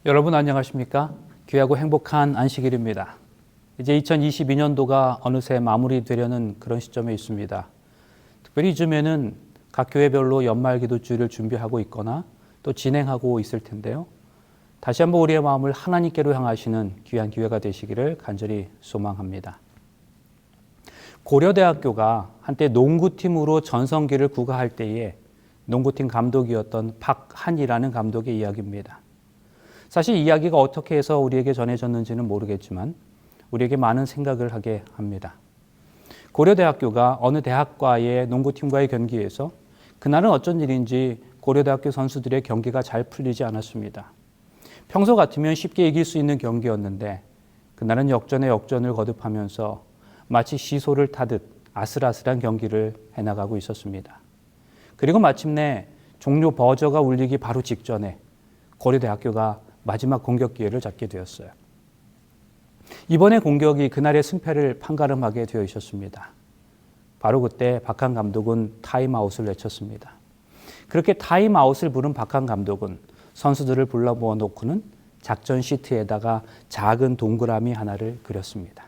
여러분 안녕하십니까? 귀하고 행복한 안식일입니다. 이제 2022년도가 어느새 마무리되려는 그런 시점에 있습니다. 특별히 이쯤에는 각 교회별로 연말 기도주일을 준비하고 있거나 또 진행하고 있을 텐데요. 다시 한번 우리의 마음을 하나님께로 향하시는 귀한 기회가 되시기를 간절히 소망합니다. 고려대학교가 한때 농구팀으로 전성기를 구가할 때에 농구팀 감독이었던 박한이라는 감독의 이야기입니다. 사실 이야기가 어떻게 해서 우리에게 전해졌는지는 모르겠지만 우리에게 많은 생각을 하게 합니다. 고려대학교가 어느 대학과의 농구팀과의 경기에서 그날은 어쩐 일인지 고려대학교 선수들의 경기가 잘 풀리지 않았습니다. 평소 같으면 쉽게 이길 수 있는 경기였는데 그날은 역전에 역전을 거듭하면서 마치 시소를 타듯 아슬아슬한 경기를 해나가고 있었습니다. 그리고 마침내 종료 버저가 울리기 바로 직전에 고려대학교가 마지막 공격 기회를 잡게 되었어요. 이번의 공격이 그날의 승패를 판가름하게 되어 있었습니다. 바로 그때 박한 감독은 타임아웃을 외쳤습니다. 그렇게 타임아웃을 부른 박한 감독은 선수들을 불러 모아놓고는 작전 시트에다가 작은 동그라미 하나를 그렸습니다.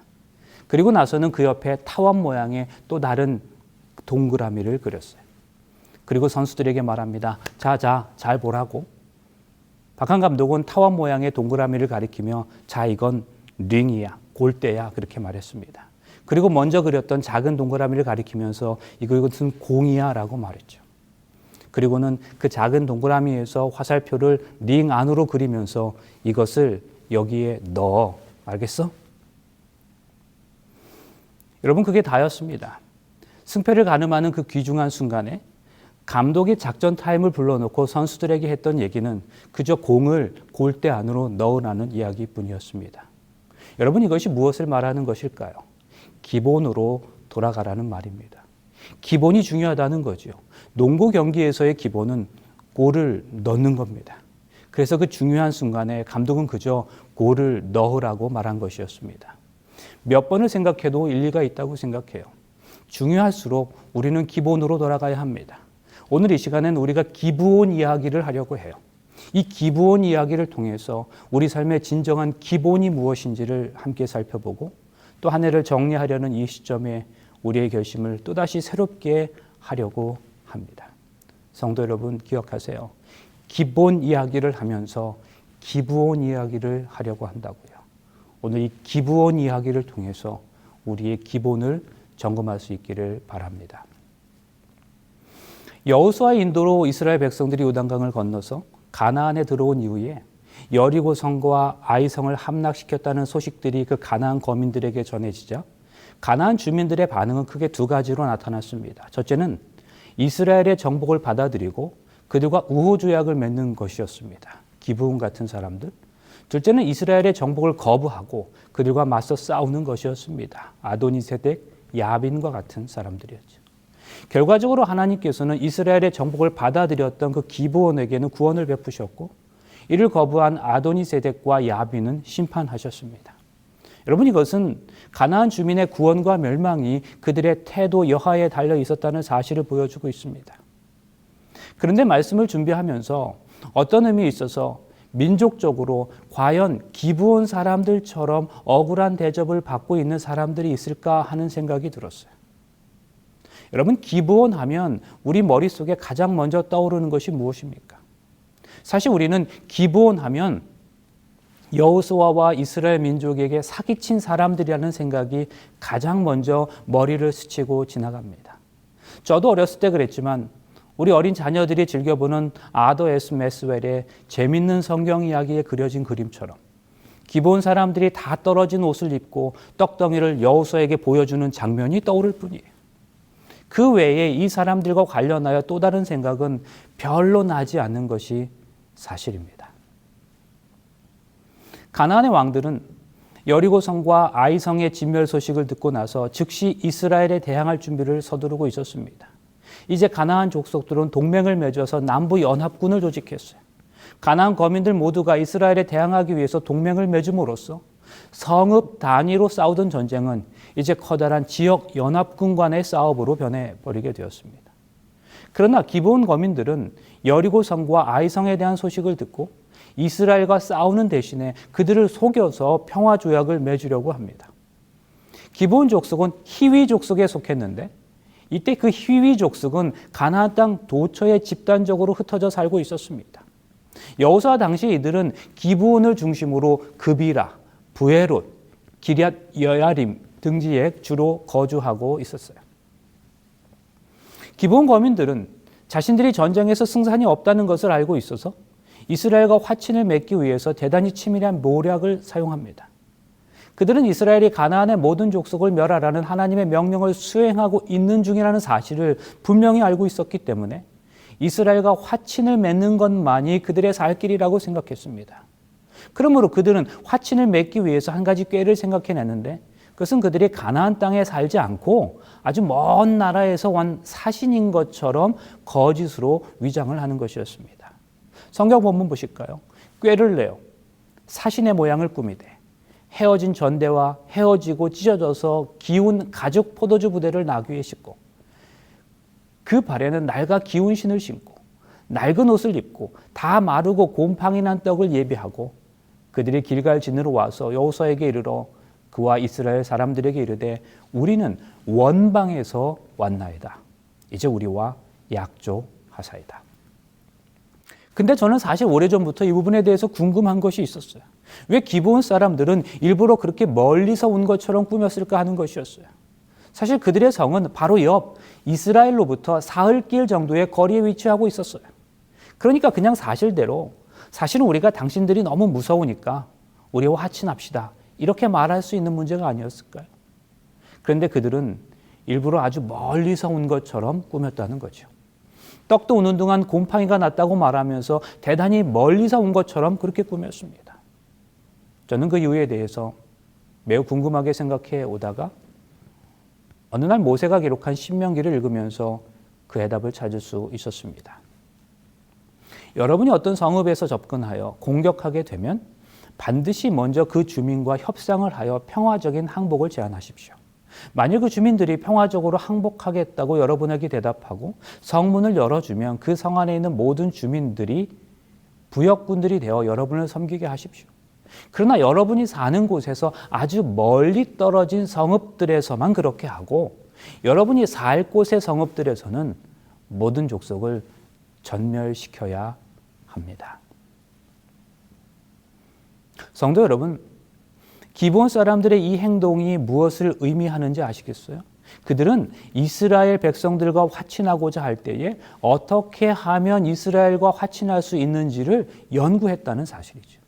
그리고 나서는 그 옆에 타원 모양의 또 다른 동그라미를 그렸어요. 그리고 선수들에게 말합니다. 자, 잘 보라고. 박한 감독은 타원 모양의 동그라미를 가리키며 자, 이건 링이야, 골대야 그렇게 말했습니다. 그리고 먼저 그렸던 작은 동그라미를 가리키면서 이것은 공이야 라고 말했죠. 그리고는 그 작은 동그라미에서 화살표를 링 안으로 그리면서 이것을 여기에 넣어. 알겠어? 여러분, 그게 다였습니다. 승패를 가늠하는 그 귀중한 순간에 감독이 작전 타임을 불러놓고 선수들에게 했던 얘기는 그저 공을 골대 안으로 넣으라는 이야기뿐이었습니다. 여러분, 이것이 무엇을 말하는 것일까요? 기본으로 돌아가라는 말입니다. 기본이 중요하다는 거죠. 농구 경기에서의 기본은 골을 넣는 겁니다. 그래서 그 중요한 순간에 감독은 그저 골을 넣으라고 말한 것이었습니다. 몇 번을 생각해도 일리가 있다고 생각해요. 중요할수록 우리는 기본으로 돌아가야 합니다. 오늘 이 시간에는 우리가 기브온 이야기를 하려고 해요. 이 기브온 이야기를 통해서 우리 삶의 진정한 기본이 무엇인지를 함께 살펴보고 또 한 해를 정리하려는 이 시점에 우리의 결심을 또다시 새롭게 하려고 합니다. 성도 여러분, 기억하세요. 기본 이야기를 하면서 기브온 이야기를 하려고 한다고요. 오늘 이 기브온 이야기를 통해서 우리의 기본을 점검할 수 있기를 바랍니다. 여호수아의 인도로 이스라엘 백성들이 요단강을 건너서 가나안에 들어온 이후에 여리고 성과 아이 성을 함락시켰다는 소식들이 그 가나안 거민들에게 전해지자 가나안 주민들의 반응은 크게 두 가지로 나타났습니다. 첫째는 이스라엘의 정복을 받아들이고 그들과 우호조약을 맺는 것이었습니다. 기브온 같은 사람들. 둘째는 이스라엘의 정복을 거부하고 그들과 맞서 싸우는 것이었습니다. 아도니세덱, 야빈과 같은 사람들이었죠. 결과적으로 하나님께서는 이스라엘의 정복을 받아들였던 그 기브온에게는 구원을 베푸셨고 이를 거부한 아도니세덱과 야빈은 심판하셨습니다. 여러분, 이것은 가나안 주민의 구원과 멸망이 그들의 태도 여하에 달려 있었다는 사실을 보여주고 있습니다. 그런데 말씀을 준비하면서 어떤 의미에 있어서 민족적으로 과연 기브온 사람들처럼 억울한 대접을 받고 있는 사람들이 있을까 하는 생각이 들었어요. 여러분, 기브온 하면 우리 머릿속에 가장 먼저 떠오르는 것이 무엇입니까? 사실 우리는 기브온 하면 여호수아와 이스라엘 민족에게 사기친 사람들이라는 생각이 가장 먼저 머리를 스치고 지나갑니다. 저도 어렸을 때 그랬지만 우리 어린 자녀들이 즐겨보는 아더 에스 메스웰의 재밌는 성경 이야기에 그려진 그림처럼 기브온 사람들이 다 떨어진 옷을 입고 떡덩이를 여호수아에게 보여주는 장면이 떠오를 뿐이에요. 그 외에 이 사람들과 관련하여 또 다른 생각은 별로 나지 않는 것이 사실입니다. 가나안의 왕들은 여리고성과 아이성의 진멸 소식을 듣고 나서 즉시 이스라엘에 대항할 준비를 서두르고 있었습니다. 이제 가나안 족속들은 동맹을 맺어서 남부 연합군을 조직했어요. 가나안 거민들 모두가 이스라엘에 대항하기 위해서 동맹을 맺음으로써 성읍 단위로 싸우던 전쟁은 이제 커다란 지역 연합군 간의 싸움으로 변해버리게 되었습니다. 그러나 기브온 거민들은 여리고 성과 아이 성에 대한 소식을 듣고 이스라엘과 싸우는 대신에 그들을 속여서 평화조약을 맺으려고 합니다. 기브온 족속은 히위 족속에 속했는데 이때 그 히위 족속은 가나안 땅 도처에 집단적으로 흩어져 살고 있었습니다. 여호수아 당시 이들은 기브온을 중심으로 그비라, 부에롯, 기럇 여야림 등지에 주로 거주하고 있었어요. 기브온 거민들은 자신들이 전쟁에서 승산이 없다는 것을 알고 있어서 이스라엘과 화친을 맺기 위해서 대단히 치밀한 모략을 사용합니다. 그들은 이스라엘이 가나안의 모든 족속을 멸하라는 하나님의 명령을 수행하고 있는 중이라는 사실을 분명히 알고 있었기 때문에 이스라엘과 화친을 맺는 것만이 그들의 살 길이라고 생각했습니다. 그러므로 그들은 화친을 맺기 위해서 한 가지 꾀를 생각해냈는데 그것은 그들이 가나안 땅에 살지 않고 아주 먼 나라에서 온 사신인 것처럼 거짓으로 위장을 하는 것이었습니다. 성경 본문 보실까요? 꾀를 내어 사신의 모양을 꾸미되 헤어진 전대와 헤어지고 찢어져서 기운 가죽 포도주 부대를 나귀에 싣고 그 발에는 낡아 기운 신을 신고 낡은 옷을 입고 다 마르고 곰팡이 난 떡을 예비하고 그들이 길갈 진으로 와서 여호수아에게 이르러 그와 이스라엘 사람들에게 이르되 우리는 원방에서 왔나이다. 이제 우리와 약조하사이다. 근데 저는 사실 오래전부터 이 부분에 대해서 궁금한 것이 있었어요. 왜 기브온 사람들은 일부러 그렇게 멀리서 온 것처럼 꾸몄을까 하는 것이었어요. 사실 그들의 성은 바로 옆 이스라엘로부터 사흘길 정도의 거리에 위치하고 있었어요. 그러니까 그냥 사실대로 사실은 우리가 당신들이 너무 무서우니까 우리와 화친합시다. 이렇게 말할 수 있는 문제가 아니었을까요? 그런데 그들은 일부러 아주 멀리서 온 것처럼 꾸몄다는 거죠. 떡도 우는 동안 곰팡이가 났다고 말하면서 대단히 멀리서 온 것처럼 그렇게 꾸몄습니다. 저는 그 이유에 대해서 매우 궁금하게 생각해 오다가 어느 날 모세가 기록한 신명기를 읽으면서 그 해답을 찾을 수 있었습니다. 여러분이 어떤 성읍에서 접근하여 공격하게 되면 반드시 먼저 그 주민과 협상을 하여 평화적인 항복을 제안하십시오. 만일 그 주민들이 평화적으로 항복하겠다고 여러분에게 대답하고 성문을 열어주면 그 성 안에 있는 모든 주민들이 부역군들이 되어 여러분을 섬기게 하십시오. 그러나 여러분이 사는 곳에서 아주 멀리 떨어진 성읍들에서만 그렇게 하고 여러분이 살 곳의 성읍들에서는 모든 족속을 전멸시켜야 합니다. 성도 여러분, 기브온 사람들의 이 행동이 무엇을 의미하는지 아시겠어요? 그들은 이스라엘 백성들과 화친하고자 할 때에 어떻게 하면 이스라엘과 화친할 수 있는지를 연구했다는 사실이죠.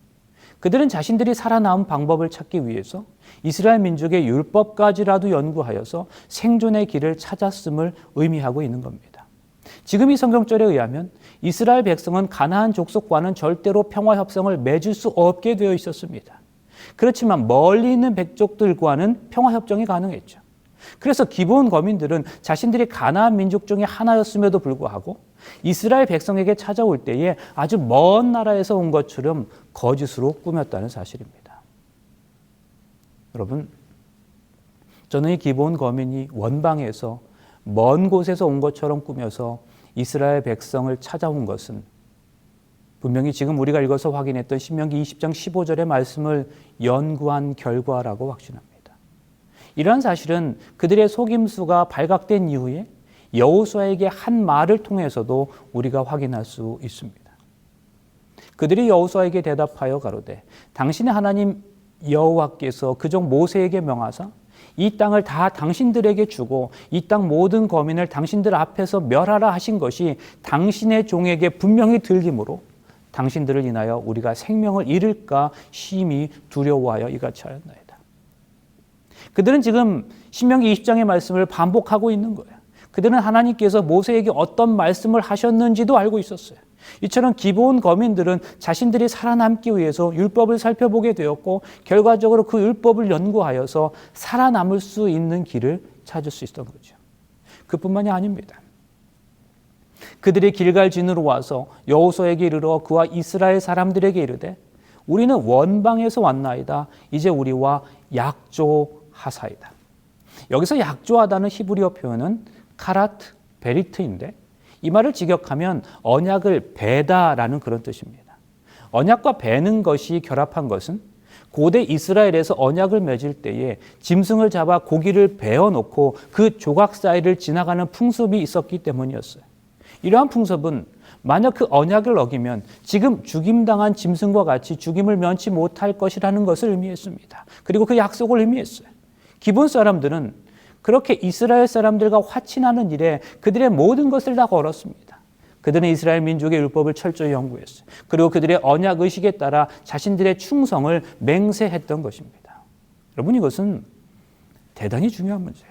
그들은 자신들이 살아남은 방법을 찾기 위해서 이스라엘 민족의 율법까지라도 연구하여서 생존의 길을 찾았음을 의미하고 있는 겁니다. 지금 이 성경절에 의하면 이스라엘 백성은 가나안 족속과는 절대로 평화협상을 맺을 수 없게 되어 있었습니다. 그렇지만 멀리 있는 백족들과는 평화협정이 가능했죠. 그래서 기브온 거민들은 자신들이 가나안 민족 중에 하나였음에도 불구하고 이스라엘 백성에게 찾아올 때에 아주 먼 나라에서 온 것처럼 거짓으로 꾸몄다는 사실입니다. 여러분, 저는 이 기브온 거민이 원방에서 먼 곳에서 온 것처럼 꾸며서 이스라엘 백성을 찾아온 것은 분명히 지금 우리가 읽어서 확인했던 신명기 20장 15절의 말씀을 연구한 결과라고 확신합니다. 이러한 사실은 그들의 속임수가 발각된 이후에 여호수아에게 한 말을 통해서도 우리가 확인할 수 있습니다. 그들이 여호수아에게 대답하여 가로되 당신의 하나님 여호와께서 그종 모세에게 명하사 이 땅을 다 당신들에게 주고 이 땅 모든 거민을 당신들 앞에서 멸하라 하신 것이 당신의 종에게 분명히 들리므로 당신들을 인하여 우리가 생명을 잃을까 심히 두려워하여 이같이 하였나이다. 그들은 지금 신명기 20장의 말씀을 반복하고 있는 거예요. 그들은 하나님께서 모세에게 어떤 말씀을 하셨는지도 알고 있었어요. 이처럼 기브온 거민들은 자신들이 살아남기 위해서 율법을 살펴보게 되었고 결과적으로 그 율법을 연구하여서 살아남을 수 있는 길을 찾을 수 있었던 거죠. 그뿐만이 아닙니다. 그들이 길갈 진으로 와서 여호수아에게 이르러 그와 이스라엘 사람들에게 이르되 우리는 원방에서 왔나이다. 이제 우리와 약조하사이다. 여기서 약조하다는 히브리어 표현은 카라트 베리트인데 이 말을 직역하면 언약을 베다라는 그런 뜻입니다. 언약과 베는 것이 결합한 것은 고대 이스라엘에서 언약을 맺을 때에 짐승을 잡아 고기를 베어 놓고 그 조각 사이를 지나가는 풍습이 있었기 때문이었어요. 이러한 풍습은 만약 그 언약을 어기면 지금 죽임당한 짐승과 같이 죽임을 면치 못할 것이라는 것을 의미했습니다. 그리고 그 약속을 의미했어요. 기본 사람들은 그렇게 이스라엘 사람들과 화친하는 일에 그들의 모든 것을 다 걸었습니다. 그들은 이스라엘 민족의 율법을 철저히 연구했어요. 그리고 그들의 언약 의식에 따라 자신들의 충성을 맹세했던 것입니다. 여러분, 이것은 대단히 중요한 문제예요.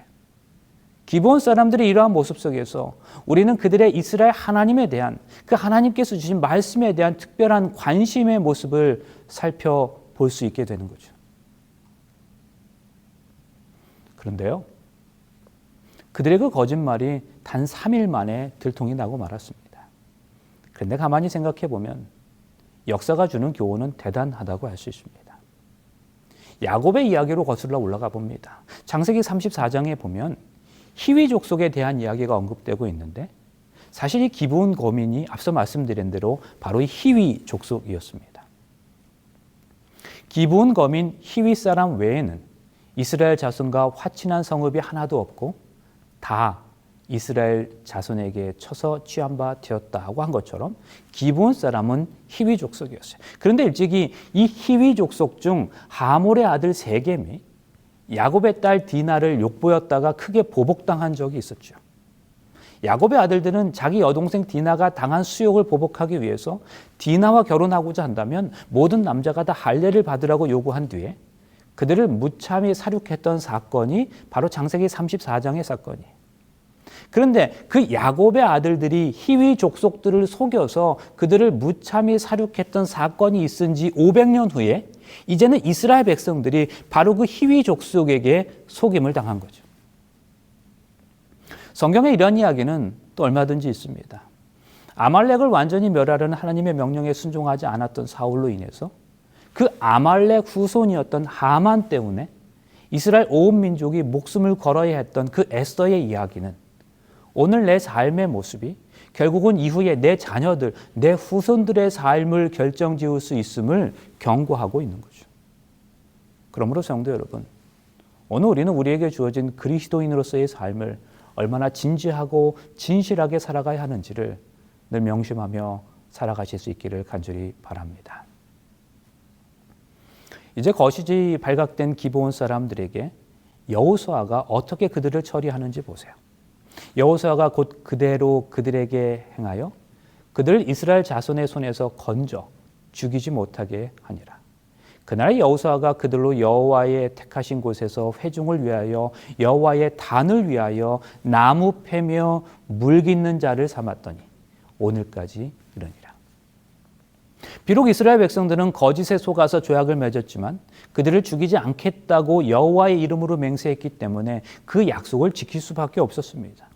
기본 사람들의 이러한 모습 속에서 우리는 그들의 이스라엘 하나님에 대한, 그 하나님께서 주신 말씀에 대한 특별한 관심의 모습을 살펴볼 수 있게 되는 거죠. 그런데요, 그들의 그 거짓말이 단 3일 만에 들통이 나고 말았습니다. 그런데 가만히 생각해 보면 역사가 주는 교훈은 대단하다고 할 수 있습니다. 야곱의 이야기로 거슬러 올라가 봅니다. 창세기 34장에 보면 히위 족속에 대한 이야기가 언급되고 있는데, 사실 이 기브온 거민이 앞서 말씀드린 대로 바로 이 히위 족속이었습니다. 기브온 거민 히위 사람 외에는 이스라엘 자손과 화친한 성읍이 하나도 없고 다 이스라엘 자손에게 쳐서 취한 바 되었다고 한 것처럼 기브온 사람은 히위 족속이었어요. 그런데 일찍이 이 히위 족속 중 하몰의 아들 세겜이 야곱의 딸 디나를 욕보였다가 크게 보복당한 적이 있었죠. 야곱의 아들들은 자기 여동생 디나가 당한 수욕을 보복하기 위해서 디나와 결혼하고자 한다면 모든 남자가 다 할례를 받으라고 요구한 뒤에 그들을 무참히 살육했던 사건이 바로 창세기 34장의 사건이에요. 그런데 그 야곱의 아들들이 히위 족속들을 속여서 그들을 무참히 살육했던 사건이 있은 지 500년 후에 이제는 이스라엘 백성들이 바로 그 히위 족속에게 속임을 당한 거죠. 성경에 이런 이야기는 또 얼마든지 있습니다. 아말렉을 완전히 멸하려는 하나님의 명령에 순종하지 않았던 사울로 인해서 그 아말렉 후손이었던 하만 때문에 이스라엘 온 민족이 목숨을 걸어야 했던 그 에스더의 이야기는 오늘 내 삶의 모습이 결국은 이후에 내 자녀들, 내 후손들의 삶을 결정지을 수 있음을 경고하고 있는 거죠. 그러므로 성도 여러분, 오늘 우리는 우리에게 주어진 그리스도인으로서의 삶을 얼마나 진지하고 진실하게 살아가야 하는지를 늘 명심하며 살아가실 수 있기를 간절히 바랍니다. 이제 거시지 발각된 기브온 사람들에게 여호수아가 어떻게 그들을 처리하는지 보세요. 여호수아가 곧 그대로 그들에게 행하여 그들을 이스라엘 자손의 손에서 건져 죽이지 못하게 하니라. 그날 여호수아가 그들로 여호와의 택하신 곳에서 회중을 위하여 여호와의 단을 위하여 나무 패며 물 깃는 자를 삼았더니 오늘까지 이르니라. 비록 이스라엘 백성들은 거짓에 속아서 조약을 맺었지만 그들을 죽이지 않겠다고 여호와의 이름으로 맹세했기 때문에 그 약속을 지킬 수밖에 없었습니다.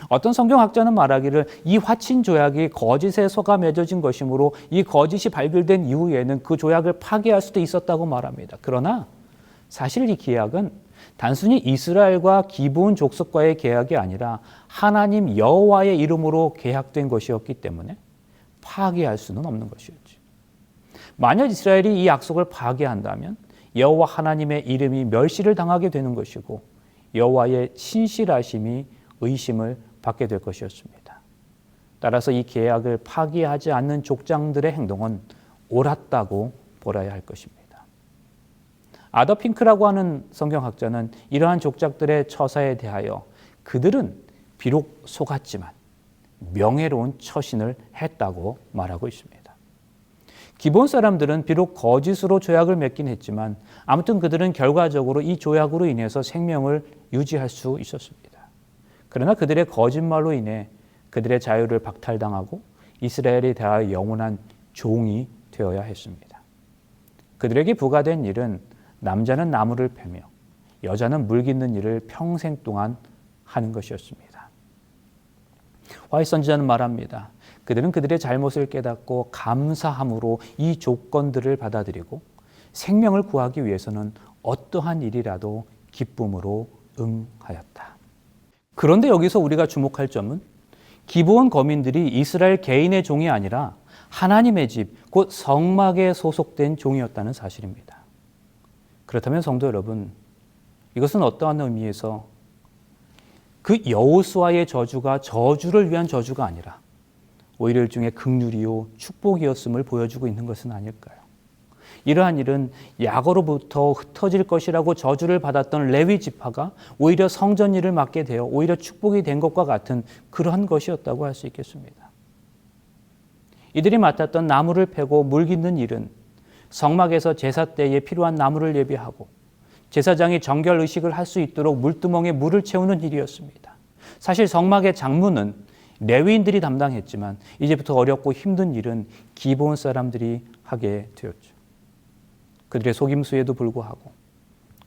어떤 성경학자는 말하기를 이 화친 조약이 거짓에 속아 맺어진 것이므로 이 거짓이 발견된 이후에는 그 조약을 파기할 수도 있었다고 말합니다. 그러나 사실 이 계약은 단순히 이스라엘과 기브온 족속과의 계약이 아니라 하나님 여호와의 이름으로 계약된 것이었기 때문에 파기할 수는 없는 것이었죠. 만약 이스라엘이 이 약속을 파기한다면 여호와 하나님의 이름이 멸시를 당하게 되는 것이고 여호와의 신실하심이 의심을 받게 될 것이었습니다. 따라서 이 계약을 파기하지 않는 족장들의 행동은 옳았다고 보아야 할 것입니다. 아더 핑크라고 하는 성경학자는 이러한 족장들의 처사에 대하여 그들은 비록 속았지만 명예로운 처신을 했다고 말하고 있습니다. 기본 사람들은 비록 거짓으로 조약을 맺긴 했지만 아무튼 그들은 결과적으로 이 조약으로 인해서 생명을 유지할 수 있었습니다. 그러나 그들의 거짓말로 인해 그들의 자유를 박탈당하고 이스라엘에 대하여 영원한 종이 되어야 했습니다. 그들에게 부과된 일은 남자는 나무를 패며 여자는 물 깃는 일을 평생 동안 하는 것이었습니다. 화이 선지자는 말합니다. 그들은 그들의 잘못을 깨닫고 감사함으로 이 조건들을 받아들이고 생명을 구하기 위해서는 어떠한 일이라도 기쁨으로 응하였다. 그런데 여기서 우리가 주목할 점은 기브온 거민들이 이스라엘 개인의 종이 아니라 하나님의 집, 곧 성막에 소속된 종이었다는 사실입니다. 그렇다면 성도 여러분, 이것은 어떠한 의미에서 그 여호수아의 저주가 저주를 위한 저주가 아니라 오히려 일종의 긍휼이요 축복이었음을 보여주고 있는 것은 아닐까요? 이러한 일은 야고로부터 흩어질 것이라고 저주를 받았던 레위 지파가 오히려 성전 일을 맡게 되어 오히려 축복이 된 것과 같은 그러한 것이었다고 할 수 있겠습니다. 이들이 맡았던 나무를 패고 물 깃는 일은 성막에서 제사 때에 필요한 나무를 예비하고 제사장이 정결 의식을 할 수 있도록 물두멍에 물을 채우는 일이었습니다. 사실 성막의 장무는 레위인들이 담당했지만 이제부터 어렵고 힘든 일은 기브온 사람들이 하게 되었죠. 그들의 속임수에도 불구하고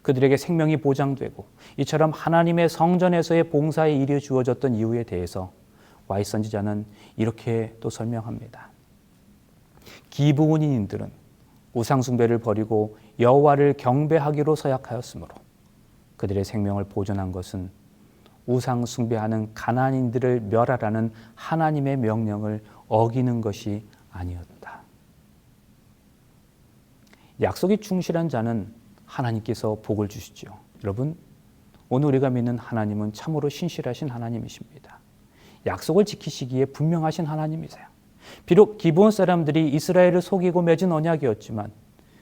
그들에게 생명이 보장되고 이처럼 하나님의 성전에서의 봉사의 일이 주어졌던 이유에 대해서 와이 선지자는 이렇게 또 설명합니다. 기브온인들은 우상 숭배를 버리고 여호와를 경배하기로 서약하였으므로 그들의 생명을 보존한 것은 우상 숭배하는 가나안인들을 멸하라는 하나님의 명령을 어기는 것이 아니었다. 약속이 충실한 자는 하나님께서 복을 주시죠. 여러분, 오늘 우리가 믿는 하나님은 참으로 신실하신 하나님이십니다. 약속을 지키시기에 분명하신 하나님이세요. 비록 기브온 사람들이 이스라엘을 속이고 맺은 언약이었지만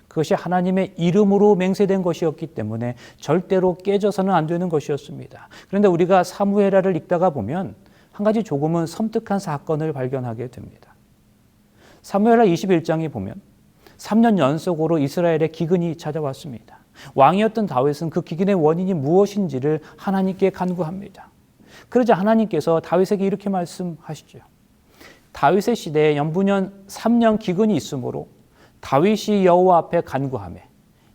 그것이 하나님의 이름으로 맹세된 것이었기 때문에 절대로 깨져서는 안 되는 것이었습니다. 그런데 우리가 사무엘하를 읽다가 보면 한 가지 조금은 섬뜩한 사건을 발견하게 됩니다. 사무엘하 21장에 보면 3년 연속으로 이스라엘의 기근이 찾아왔습니다. 왕이었던 다윗은 그 기근의 원인이 무엇인지를 하나님께 간구합니다. 그러자 하나님께서 다윗에게 이렇게 말씀하시죠. 다윗의 시대에 연분년 3년 기근이 있으므로 다윗이 여호와 앞에 간구하매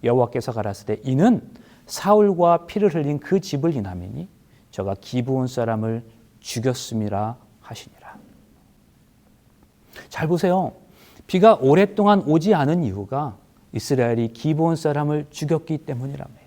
여호와께서 가라사대 이는 사울과 피를 흘린 그 집을 인함이니 저가 기브온 사람을 죽였음이라 하시니라. 잘 보세요. 비가 오랫동안 오지 않은 이유가 이스라엘이 기브온 사람을 죽였기 때문이랍니다.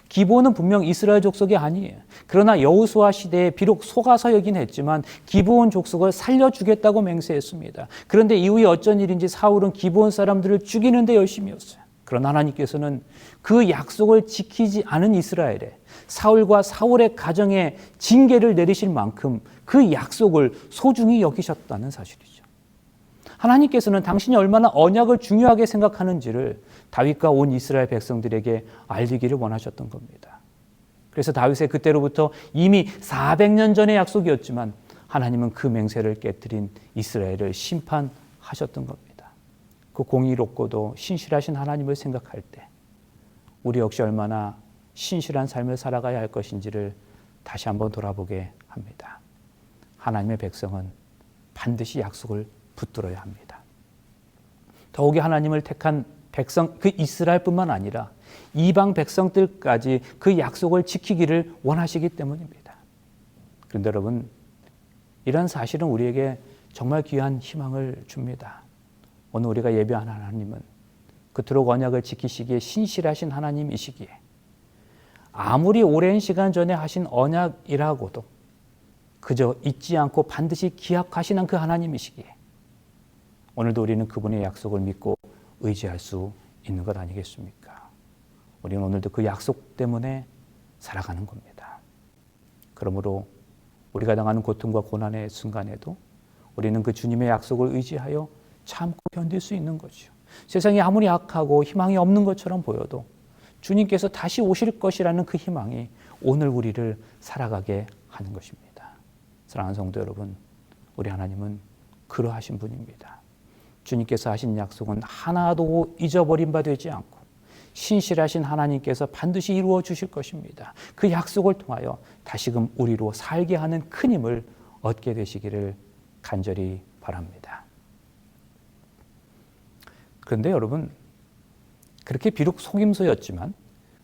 기브온은 분명 이스라엘 족속이 아니에요. 그러나 여호수아 시대에 비록 속아서 여긴 했지만 기브온 족속을 살려주겠다고 맹세했습니다. 그런데 이후에 어쩐 일인지 사울은 기브온 사람들을 죽이는 데 열심이었어요. 그러나 하나님께서는 그 약속을 지키지 않은 이스라엘에 사울과 사울의 가정에 징계를 내리실 만큼 그 약속을 소중히 여기셨다는 사실이죠. 하나님께서는 당신이 얼마나 언약을 중요하게 생각하는지를 다윗과 온 이스라엘 백성들에게 알리기를 원하셨던 겁니다. 그래서 다윗의 그때로부터 이미 400년 전의 약속이었지만 하나님은 그 맹세를 깨뜨린 이스라엘을 심판하셨던 겁니다. 그 공의롭고도 신실하신 하나님을 생각할 때 우리 역시 얼마나 신실한 삶을 살아가야 할 것인지를 다시 한번 돌아보게 합니다. 하나님의 백성은 반드시 약속을 붙들어야 합니다. 더욱이 하나님을 택한 백성, 그 이스라엘뿐만 아니라 이방 백성들까지 그 약속을 지키기를 원하시기 때문입니다. 그런데 여러분, 이런 사실은 우리에게 정말 귀한 희망을 줍니다. 오늘 우리가 예배한 하나님은 그토록 언약을 지키시기에 신실하신 하나님이시기에 아무리 오랜 시간 전에 하신 언약이라고도 그저 잊지 않고 반드시 기억하시는 그 하나님이시기에 오늘도 우리는 그분의 약속을 믿고 의지할 수 있는 것 아니겠습니까? 우리는 오늘도 그 약속 때문에 살아가는 겁니다. 그러므로 우리가 당하는 고통과 고난의 순간에도 우리는 그 주님의 약속을 의지하여 참고 견딜 수 있는 거죠. 세상이 아무리 악하고 희망이 없는 것처럼 보여도 주님께서 다시 오실 것이라는 그 희망이 오늘 우리를 살아가게 하는 것입니다. 사랑하는 성도 여러분, 우리 하나님은 그러하신 분입니다. 주님께서 하신 약속은 하나도 잊어버린 바 되지 않고 신실하신 하나님께서 반드시 이루어 주실 것입니다. 그 약속을 통하여 다시금 우리로 살게 하는 큰 힘을 얻게 되시기를 간절히 바랍니다. 그런데 여러분, 그렇게 비록 속임수였지만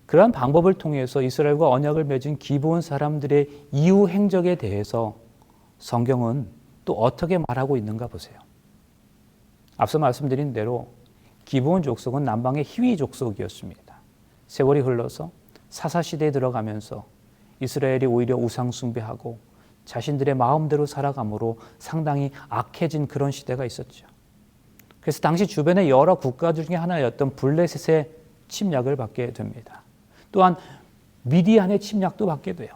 그러한 방법을 통해서 이스라엘과 언약을 맺은 기브온 사람들의 이후 행적에 대해서 성경은 또 어떻게 말하고 있는가 보세요. 앞서 말씀드린 대로 기브온 족속은 남방의 히위 족속이었습니다. 세월이 흘러서 사사시대에 들어가면서 이스라엘이 오히려 우상 숭배하고 자신들의 마음대로 살아감으로 상당히 악해진 그런 시대가 있었죠. 그래서 당시 주변의 여러 국가들 중에 하나였던 블레셋의 침략을 받게 됩니다. 또한 미디안의 침략도 받게 돼요.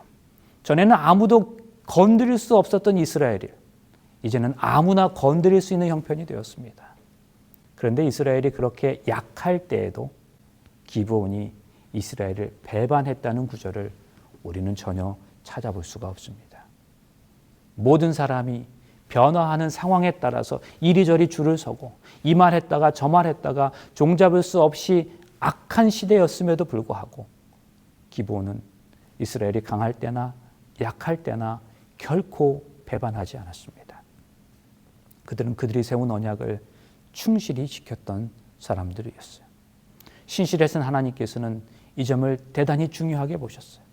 전에는 아무도 건드릴 수 없었던 이스라엘이 이제는 아무나 건드릴 수 있는 형편이 되었습니다. 그런데 이스라엘이 그렇게 약할 때에도 기브온이 이스라엘을 배반했다는 구절을 우리는 전혀 찾아볼 수가 없습니다. 모든 사람이 변화하는 상황에 따라서 이리저리 줄을 서고 이 말 했다가 저 말 했다가 종잡을 수 없이 악한 시대였음에도 불구하고 기브온은 이스라엘이 강할 때나 약할 때나 결코 배반하지 않았습니다. 그들은 그들이 세운 언약을 충실히 지켰던 사람들이었어요. 신실하신 하나님께서는 이 점을 대단히 중요하게 보셨어요.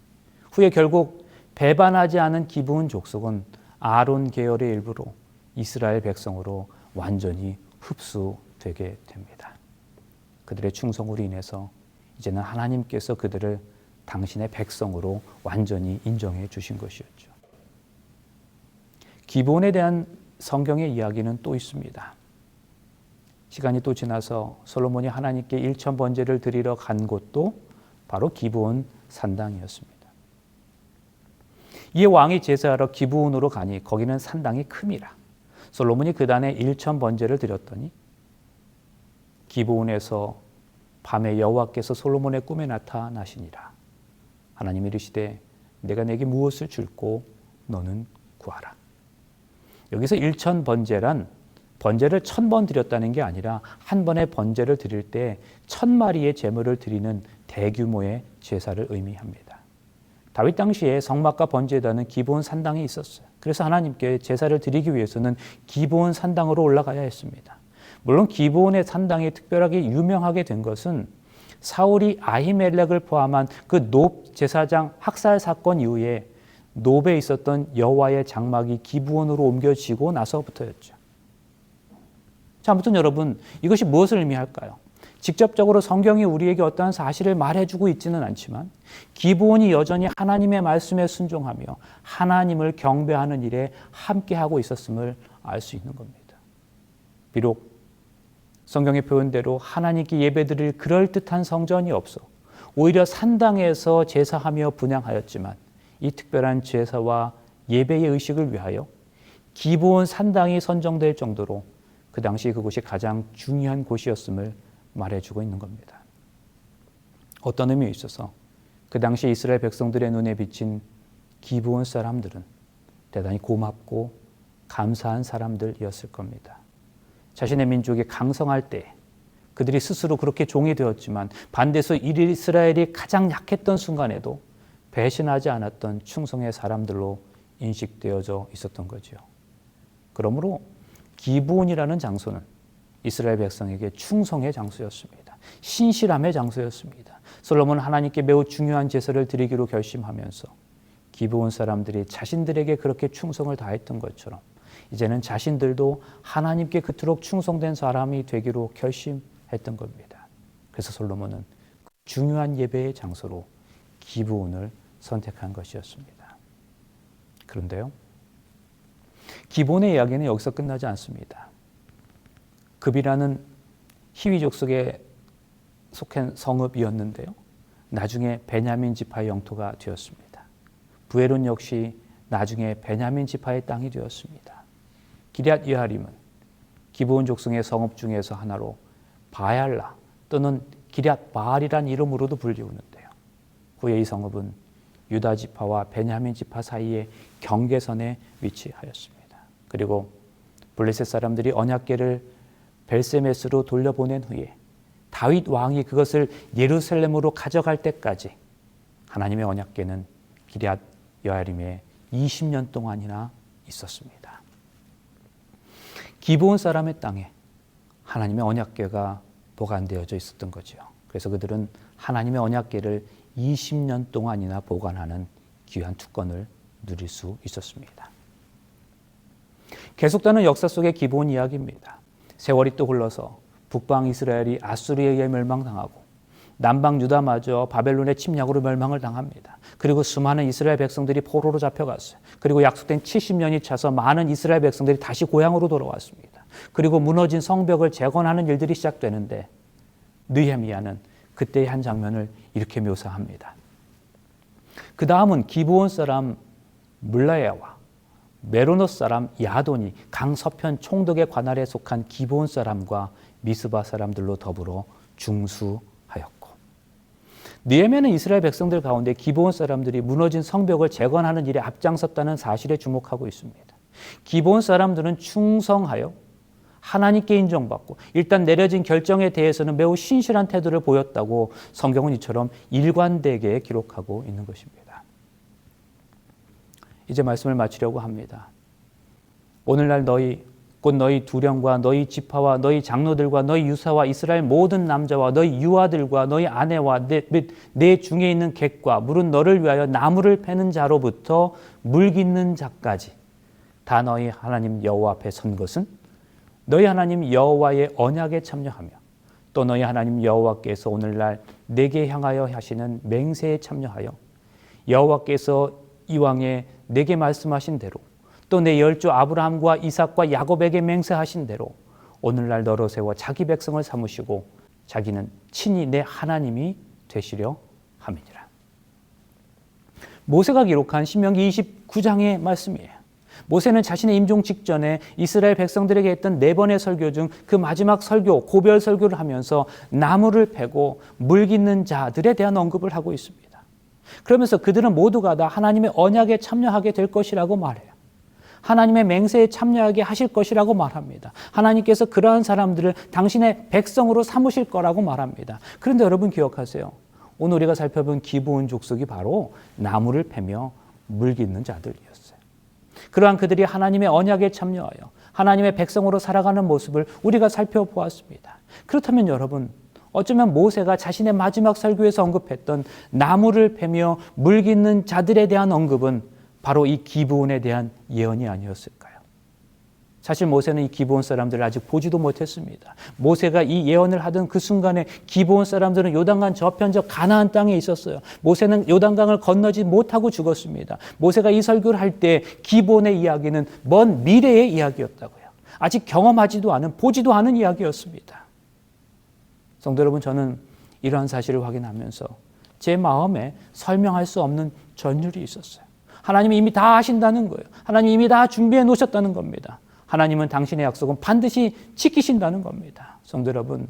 후에 결국 배반하지 않은 기브온 족속은 아론 계열의 일부로 이스라엘 백성으로 완전히 흡수되게 됩니다. 그들의 충성으로 인해서 이제는 하나님께서 그들을 당신의 백성으로 완전히 인정해 주신 것이었죠. 기브온에 대한 성경의 이야기는 또 있습니다. 시간이 또 지나서 솔로몬이 하나님께 일천 번제를 드리러 간 곳도 바로 기브온 산당이었습니다. 이에 왕이 제사하러 기브온으로 가니 거기는 산당이 큼이라. 솔로몬이 그단에 일천 번제를 드렸더니 기브온에서 밤에 여호와께서 솔로몬의 꿈에 나타나시니라. 하나님이 이르시되 내가 내게 무엇을 줄고 너는 구하라. 여기서 일천 번제란 번제를 1000번 드렸다는 게 아니라 한 번에 번제를 드릴 때 1000마리의 제물을 드리는 대규모의 제사를 의미합니다. 다윗 당시에 성막과 번제단은 기브온 산당에 있었어요. 그래서 하나님께 제사를 드리기 위해서는 기브온 산당으로 올라가야 했습니다. 물론 기브온의 산당이 특별하게 유명하게 된 것은 사울이 아히멜렉을 포함한 그 높 제사장 학살 사건 이후에 높에 있었던 여호와의 장막이 기브온으로 옮겨지고 나서부터였죠. 자, 아무튼 여러분, 이것이 무엇을 의미할까요? 직접적으로 성경이 우리에게 어떠한 사실을 말해주고 있지는 않지만 기브온이 여전히 하나님의 말씀에 순종하며 하나님을 경배하는 일에 함께하고 있었음을 알 수 있는 겁니다. 비록 성경의 표현대로 하나님께 예배드릴 그럴듯한 성전이 없어 오히려 산당에서 제사하며 분향하였지만 이 특별한 제사와 예배의 의식을 위하여 기브온 산당이 선정될 정도로 그 당시 그곳이 가장 중요한 곳이었음을 말해주고 있는 겁니다. 어떤 의미에 있어서 그 당시 이스라엘 백성들의 눈에 비친 기브온 사람들은 대단히 고맙고 감사한 사람들이었을 겁니다. 자신의 민족이 강성할 때 그들이 스스로 그렇게 종이 되었지만 반대서 이스라엘이 가장 약했던 순간에도 배신하지 않았던 충성의 사람들로 인식되어져 있었던 거죠. 그러므로 기브온이라는 장소는 이스라엘 백성에게 충성의 장소였습니다. 신실함의 장소였습니다. 솔로몬은 하나님께 매우 중요한 제사를 드리기로 결심하면서 기브온 사람들이 자신들에게 그렇게 충성을 다했던 것처럼 이제는 자신들도 하나님께 그토록 충성된 사람이 되기로 결심했던 겁니다. 그래서 솔로몬은 중요한 예배의 장소로 기브온을 선택한 것이었습니다. 그런데요, 기브온의 이야기는 여기서 끝나지 않습니다. 급이라는 히위 족속에 속한 성읍이었는데요, 나중에 베냐민 지파의 영토가 되었습니다. 부에론 역시 나중에 베냐민 지파의 땅이 되었습니다. 기럇 여아림은 기브온 족속의 성읍 중에서 하나로 바알라 또는 기럇 바알이란 이름으로도 불리우는데요. 후에 이 성읍은 유다 지파와 베냐민 지파 사이의 경계선에 위치하였습니다. 그리고 블레셋 사람들이 언약궤를 벨세메스로 돌려보낸 후에 다윗 왕이 그것을 예루살렘으로 가져갈 때까지 하나님의 언약궤는 기럇 여아림에 20년 동안이나 있었습니다. 기브온 사람의 땅에 하나님의 언약궤가 보관되어져 있었던 거죠. 그래서 그들은 하나님의 언약궤를 20년 동안이나 보관하는 귀한 특권을 누릴 수 있었습니다. 계속되는 역사 속의 기브온 이야기입니다. 세월이 또 흘러서 북방 이스라엘이 아수르에 의해 멸망당하고 남방 유다마저 바벨론의 침략으로 멸망을 당합니다. 그리고 수많은 이스라엘 백성들이 포로로 잡혀갔어요. 그리고 약속된 70년이 차서 많은 이스라엘 백성들이 다시 고향으로 돌아왔습니다. 그리고 무너진 성벽을 재건하는 일들이 시작되는데 느헤미야는 그때의 한 장면을 이렇게 묘사합니다. 그 다음은 기브온 사람 물라야와 메로노 사람 야돈이 강서편 총독의 관할에 속한 기브온 사람과 미스바 사람들로 더불어 중수하였고, 느헤미야는 이스라엘 백성들 가운데 기브온 사람들이 무너진 성벽을 재건하는 일에 앞장섰다는 사실에 주목하고 있습니다. 기브온 사람들은 충성하여 하나님께 인정받고 일단 내려진 결정에 대해서는 매우 신실한 태도를 보였다고 성경은 이처럼 일관되게 기록하고 있는 것입니다. 이제 말씀을 마치려고 합니다. 오늘날 너희 곧 너희 두령과 너희 지파와 너희 장로들과 너희 유사와 이스라엘 모든 남자와 너희 유아들과 너희 아내와 내 중에 있는 객과 물은 너를 위하여 나무를 패는 자로부터 물 깃는 자까지 다 너희 하나님 여호와 앞에 선 것은 너희 하나님 여호와의 언약에 참여하며 또 너희 하나님 여호와께서 오늘날 내게 향하여 하시는 맹세에 참여하여 여호와께서 이왕에 내게 말씀하신 대로 또 내 열조 아브라함과 이삭과 야곱에게 맹세하신 대로 오늘날 너로 세워 자기 백성을 삼으시고 자기는 친히 내 하나님이 되시려 함이니라. 모세가 기록한 신명기 29장의 말씀이에요. 모세는 자신의 임종 직전에 이스라엘 백성들에게 했던 4번의 설교 중 그 마지막 설교, 고별 설교를 하면서 나무를 패고 물 깃는 자들에 대한 언급을 하고 있습니다. 그러면서 그들은 모두가 다 하나님의 언약에 참여하게 될 것이라고 말해요. 하나님의 맹세에 참여하게 하실 것이라고 말합니다. 하나님께서 그러한 사람들을 당신의 백성으로 삼으실 거라고 말합니다. 그런데 여러분 기억하세요. 오늘 우리가 살펴본 기브온 족속이 바로 나무를 패며 물 깃는 자들이었어요. 그러한 그들이 하나님의 언약에 참여하여 하나님의 백성으로 살아가는 모습을 우리가 살펴보았습니다. 그렇다면 여러분, 어쩌면 모세가 자신의 마지막 설교에서 언급했던 나무를 패며 물 깃는 자들에 대한 언급은 바로 이 기브온에 대한 예언이 아니었을까요? 사실 모세는 이 기브온 사람들을 아직 보지도 못했습니다. 모세가 이 예언을 하던 그 순간에 기브온 사람들은 요단강 저편 저 가나안 땅에 있었어요. 모세는 요단강을 건너지 못하고 죽었습니다. 모세가 이 설교를 할 때 기브온의 이야기는 먼 미래의 이야기였다고요. 아직 경험하지도 않은, 보지도 않은 이야기였습니다. 성도 여러분, 저는 이러한 사실을 확인하면서 제 마음에 설명할 수 없는 전율이 있었어요. 하나님이 이미 다 하신다는 거예요. 하나님이 이미 다 준비해 놓으셨다는 겁니다. 하나님은 당신의 약속은 반드시 지키신다는 겁니다. 성도 여러분,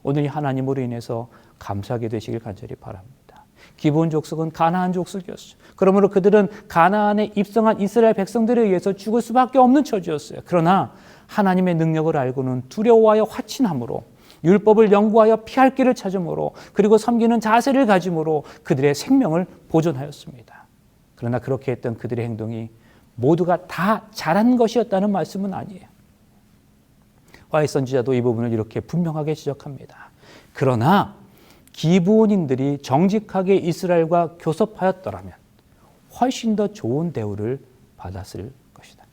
오늘 이 하나님으로 인해서 감사하게 되시길 간절히 바랍니다. 기브온 족속은 가나안 족속이었어요. 그러므로 그들은 가나안에 입성한 이스라엘 백성들에 의해서 죽을 수밖에 없는 처지였어요. 그러나 하나님의 능력을 알고는 두려워하여 화친함으로 율법을 연구하여 피할 길을 찾음으로 그리고 섬기는 자세를 가짐으로 그들의 생명을 보존하였습니다. 그러나 그렇게 했던 그들의 행동이 모두가 다 잘한 것이었다는 말씀은 아니에요. 화해 선지자도 이 부분을 이렇게 분명하게 지적합니다. 그러나 기브온인들이 정직하게 이스라엘과 교섭하였더라면 훨씬 더 좋은 대우를 받았을 것이다.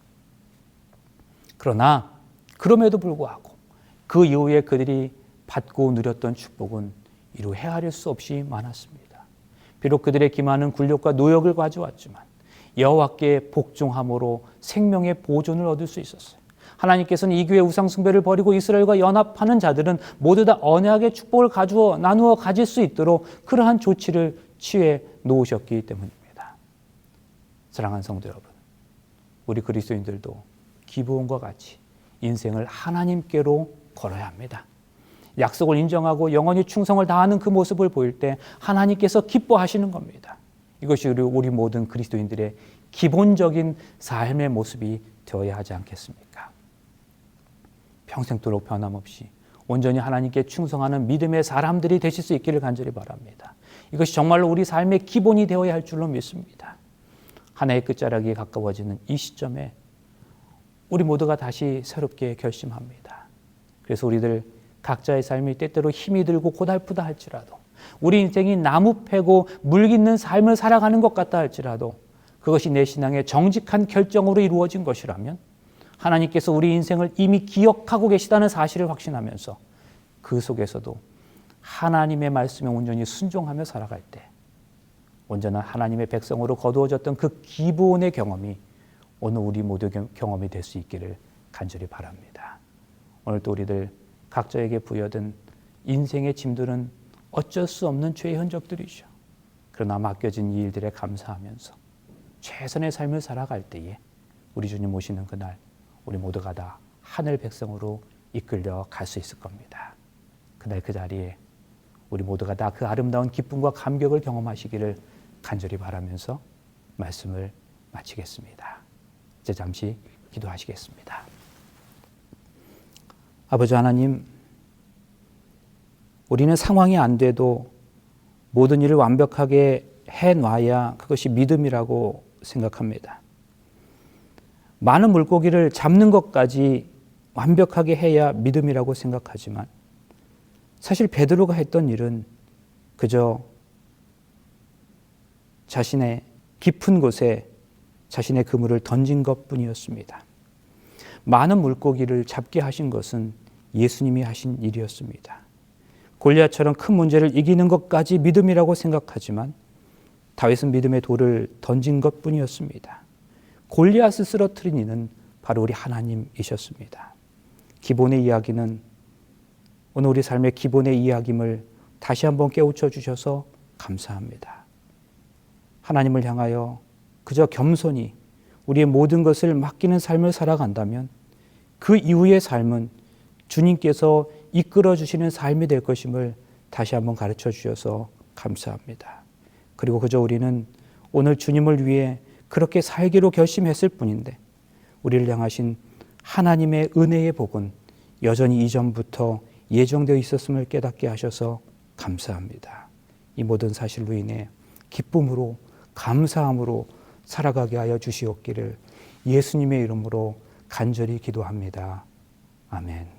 그러나 그럼에도 불구하고 그 이후에 그들이 받고 누렸던 축복은 이루 헤아릴 수 없이 많았습니다. 비록 그들의 기만은 굴욕과 노역을 가져왔지만 여호와께 복종함으로 생명의 보존을 얻을 수 있었어요. 하나님께서는 이교의 우상숭배를 버리고 이스라엘과 연합하는 자들은 모두 다 언약의 축복을 나누어 가질 수 있도록 그러한 조치를 취해 놓으셨기 때문입니다. 사랑하는 성도 여러분, 우리 그리스도인들도 기브온과 같이 인생을 하나님께로 걸어야 합니다. 약속을 인정하고 영원히 충성을 다하는 그 모습을 보일 때 하나님께서 기뻐하시는 겁니다. 이것이 우리 모든 그리스도인들의 기본적인 삶의 모습이 되어야 하지 않겠습니까? 평생도록 변함없이 온전히 하나님께 충성하는 믿음의 사람들이 되실 수 있기를 간절히 바랍니다. 이것이 정말로 우리 삶의 기본이 되어야 할 줄로 믿습니다. 한 해의 끝자락이 가까워지는 이 시점에 우리 모두가 다시 새롭게 결심합니다. 그래서 우리들 각자의 삶이 때때로 힘이 들고 고달프다 할지라도 우리 인생이 나무 패고 물 깃는 삶을 살아가는 것 같다 할지라도 그것이 내 신앙의 정직한 결정으로 이루어진 것이라면 하나님께서 우리 인생을 이미 기억하고 계시다는 사실을 확신하면서 그 속에서도 하나님의 말씀에 온전히 순종하며 살아갈 때 온전한 하나님의 백성으로 거두어졌던 그 기브온의 경험이 오늘 우리 모두 경험이 될 수 있기를 간절히 바랍니다. 오늘 또 우리들 각자에게 부여든 인생의 짐들은 어쩔 수 없는 죄의 흔적들이죠. 그러나 맡겨진 이 일들에 감사하면서 최선의 삶을 살아갈 때에 우리 주님 오시는 그날 우리 모두가 다 하늘 백성으로 이끌려 갈 수 있을 겁니다. 그날 그 자리에 우리 모두가 다 그 아름다운 기쁨과 감격을 경험하시기를 간절히 바라면서 말씀을 마치겠습니다. 이제 잠시 기도하시겠습니다. 아버지 하나님, 우리는 상황이 안 돼도 모든 일을 완벽하게 해놔야 그것이 믿음이라고 생각합니다. 많은 물고기를 잡는 것까지 완벽하게 해야 믿음이라고 생각하지만 사실 베드로가 했던 일은 그저 자신의 깊은 곳에 자신의 그물을 던진 것뿐이었습니다. 많은 물고기를 잡게 하신 것은 예수님이 하신 일이었습니다. 골리앗처럼 큰 문제를 이기는 것까지 믿음이라고 생각하지만 다윗은 믿음의 돌을 던진 것뿐이었습니다. 골리앗을 쓰러뜨린 이는 바로 우리 하나님이셨습니다. 기본의 이야기는 오늘 우리 삶의 기본의 이야기임을 다시 한번 깨우쳐 주셔서 감사합니다. 하나님을 향하여 그저 겸손히 우리의 모든 것을 맡기는 삶을 살아간다면 그 이후의 삶은 주님께서 이끌어 주시는 삶이 될 것임을 다시 한번 가르쳐 주셔서 감사합니다. 그리고 그저 우리는 오늘 주님을 위해 그렇게 살기로 결심했을 뿐인데 우리를 향하신 하나님의 은혜의 복은 여전히 이전부터 예정되어 있었음을 깨닫게 하셔서 감사합니다. 이 모든 사실로 인해 기쁨으로 감사함으로 살아가게 하여 주시옵기를 예수님의 이름으로 간절히 기도합니다. 아멘.